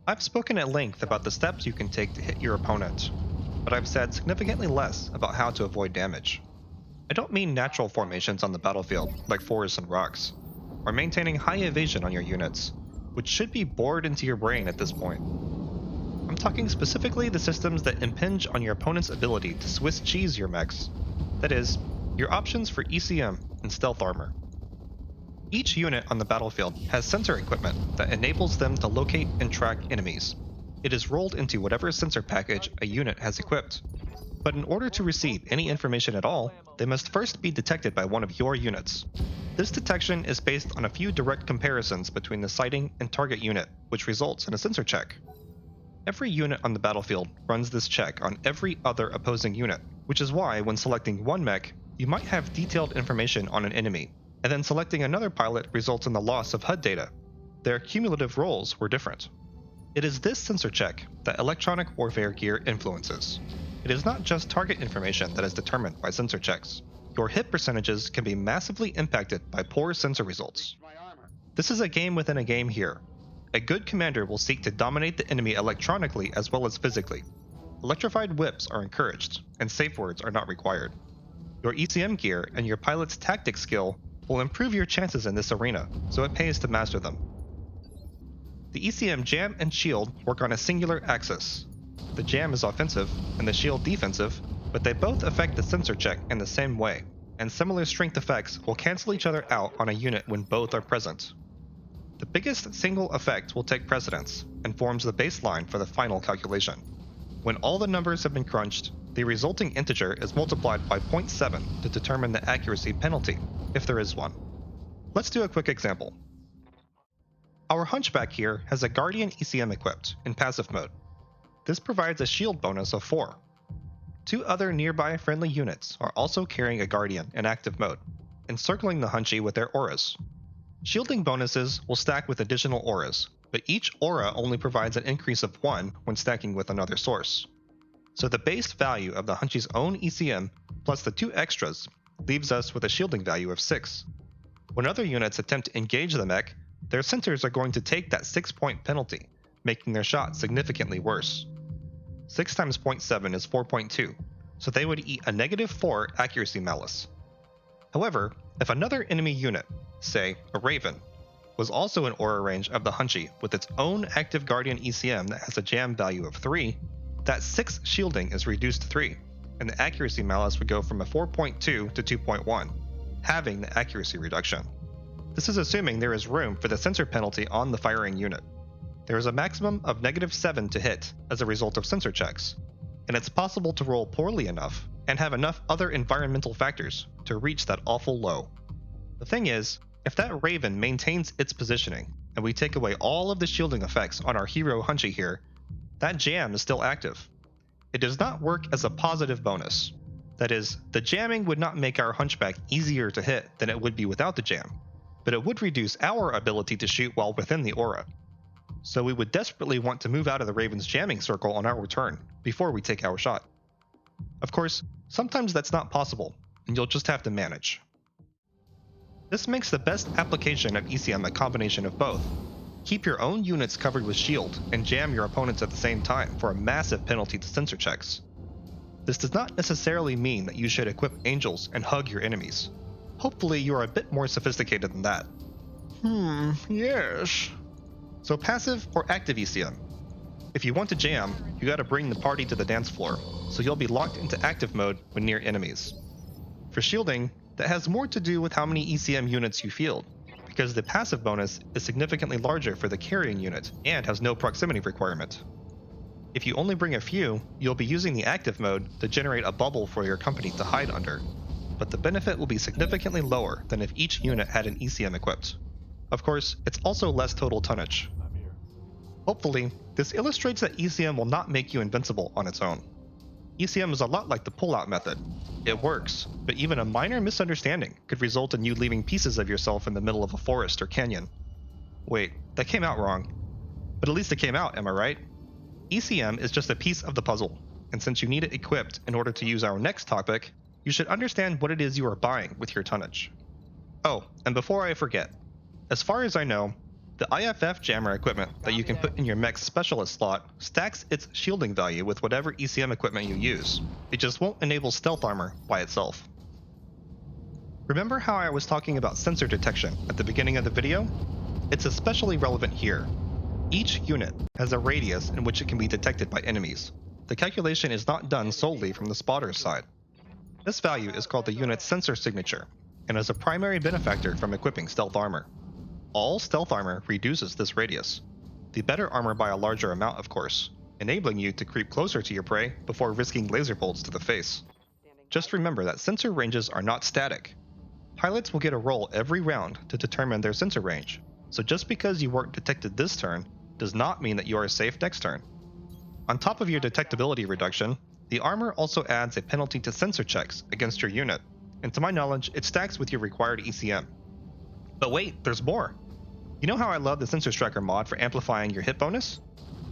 I've spoken at length about the steps you can take to hit your opponent, but I've said significantly less about how to avoid damage. I don't mean natural formations on the battlefield, like forests and rocks, or maintaining high evasion on your units, which should be bored into your brain at this point. I'm talking specifically the systems that impinge on your opponent's ability to Swiss cheese your mechs. That is, your options for ECM and stealth armor. Each unit on the battlefield has sensor equipment that enables them to locate and track enemies. It is rolled into whatever sensor package a unit has equipped. But in order to receive any information at all, they must first be detected by one of your units. This detection is based on a few direct comparisons between the sighting and target unit, which results in a sensor check. Every unit on the battlefield runs this check on every other opposing unit, which is why when selecting one mech, you might have detailed information on an enemy, and then selecting another pilot results in the loss of HUD data. Their cumulative roles were different. It is this sensor check that electronic warfare gear influences. It is not just target information that is determined by sensor checks. Your hit percentages can be massively impacted by poor sensor results. This is a game within a game here. A good commander will seek to dominate the enemy electronically as well as physically. Electrified whips are encouraged, and safe words are not required. Your ECM gear and your pilot's tactics skill will improve your chances in this arena, so it pays to master them. The ECM jam and shield work on a singular axis. The jam is offensive, and the shield defensive, but they both affect the sensor check in the same way, and similar strength effects will cancel each other out on a unit when both are present. The biggest single effect will take precedence, and forms the baseline for the final calculation. When all the numbers have been crunched, the resulting integer is multiplied by 0.7 to determine the accuracy penalty, if there is one. Let's do a quick example. Our Hunchback here has a Guardian ECM equipped, in passive mode. This provides a shield bonus of 4. Two other nearby friendly units are also carrying a Guardian in active mode, encircling the Hunchy with their auras. Shielding bonuses will stack with additional auras, but each aura only provides an increase of 1 when stacking with another source. So the base value of the Hunchy's own ECM plus the 2 extras leaves us with a shielding value of 6. When other units attempt to engage the mech, their centers are going to take that 6-point penalty, making their shot significantly worse. 6 times 0.7 is 4.2, so they would eat a -4 accuracy malus. However, if another enemy unit, say a Raven, was also in aura range of the Hunchy with its own active Guardian ECM that has a jam value of 3, that 6 shielding is reduced to 3, and the accuracy malus would go from a 4.2 to 2.1, halving the accuracy reduction. This is assuming there is room for the sensor penalty on the firing unit. There is a maximum of -7 to hit as a result of sensor checks, and it's possible to roll poorly enough and have enough other environmental factors to reach that awful low. The thing is, if that Raven maintains its positioning, and we take away all of the shielding effects on our hero Hunchy here, that jam is still active. It does not work as a positive bonus. That is, the jamming would not make our Hunchback easier to hit than it would be without the jam, but it would reduce our ability to shoot while within the aura. So we would desperately want to move out of the Raven's jamming circle on our return, before we take our shot. Of course, sometimes that's not possible, and you'll just have to manage. This makes the best application of ECM a combination of both. Keep your own units covered with shield, and jam your opponents at the same time for a massive penalty to sensor checks. This does not necessarily mean that you should equip angels and hug your enemies. Hopefully you are a bit more sophisticated than that. Yes. So passive or active ECM? If you want to jam, you gotta bring the party to the dance floor, so you'll be locked into active mode when near enemies. For shielding, that has more to do with how many ECM units you field, because the passive bonus is significantly larger for the carrying unit and has no proximity requirement. If you only bring a few, you'll be using the active mode to generate a bubble for your company to hide under, but the benefit will be significantly lower than if each unit had an ECM equipped. Of course, it's also less total tonnage. Hopefully, this illustrates that ECM will not make you invincible on its own. ECM is a lot like the pull-out method. It works, but even a minor misunderstanding could result in you leaving pieces of yourself in the middle of a forest or canyon. Wait, that came out wrong. But at least it came out, am I right? ECM is just a piece of the puzzle, and since you need it equipped in order to use our next topic, you should understand what it is you are buying with your tonnage. Oh, and before I forget, as far as I know, The IFF jammer equipment that you can put in your mech's specialist slot stacks its shielding value with whatever ECM equipment you use. It just won't enable stealth armor by itself. Remember how I was talking about sensor detection at the beginning of the video? It's especially relevant here. Each unit has a radius in which it can be detected by enemies. The calculation is not done solely from the spotter's side. This value is called the unit's sensor signature, and is a primary benefactor from equipping stealth armor. All stealth armor reduces this radius. The better armor by a larger amount, of course, enabling you to creep closer to your prey before risking laser bolts to the face. Just remember that sensor ranges are not static. Pilots will get a roll every round to determine their sensor range, so just because you weren't detected this turn does not mean that you are safe next turn. On top of your detectability reduction, the armor also adds a penalty to sensor checks against your unit, and to my knowledge, it stacks with your required ECM. But wait, there's more! You know how I love the Sensor Tracker mod for amplifying your hit bonus?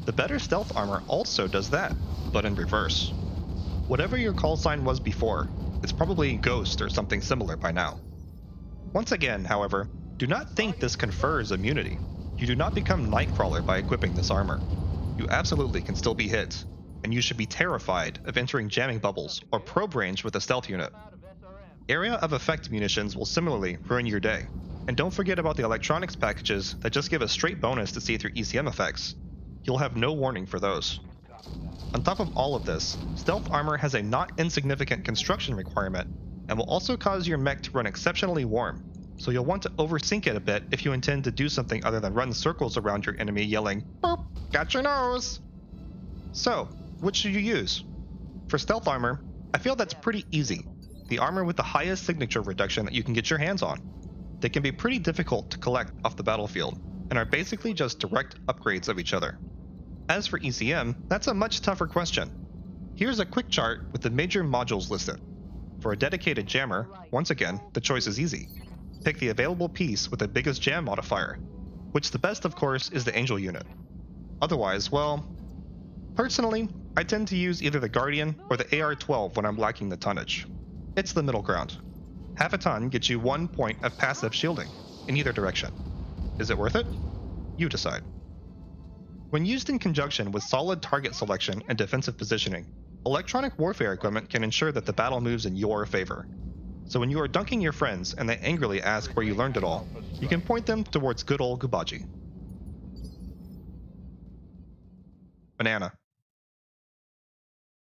The better stealth armor also does that, but in reverse. Whatever your call sign was before, it's probably Ghost or something similar by now. Once again, however, do not think this confers immunity. You do not become Nightcrawler by equipping this armor. You absolutely can still be hit, and you should be terrified of entering jamming bubbles or probe range with a stealth unit. Area of effect munitions will similarly ruin your day, and don't forget about the electronics packages that just give a straight bonus to see through ECM effects. You'll have no warning for those. On top of all of this, stealth armor has a not insignificant construction requirement, and will also cause your mech to run exceptionally warm, so you'll want to oversync it a bit if you intend to do something other than run circles around your enemy yelling, "Boop, got your nose!" So, which should you use? For stealth armor, I feel that's pretty easy. The armor with the highest signature reduction that you can get your hands on. They can be pretty difficult to collect off the battlefield, and are basically just direct upgrades of each other. As for ECM, that's a much tougher question. Here's a quick chart with the major modules listed. For a dedicated jammer, once again, the choice is easy. Pick the available piece with the biggest jam modifier, which the best of course is the Angel unit. Otherwise, well, personally, I tend to use either the Guardian or the AR-12 when I'm lacking the tonnage. It's the middle ground. Half a ton gets you 1 point of passive shielding, in either direction. Is it worth it? You decide. When used in conjunction with solid target selection and defensive positioning, electronic warfare equipment can ensure that the battle moves in your favor. So when you are dunking your friends and they angrily ask where you learned it all, you can point them towards good old Gubaji. Banana.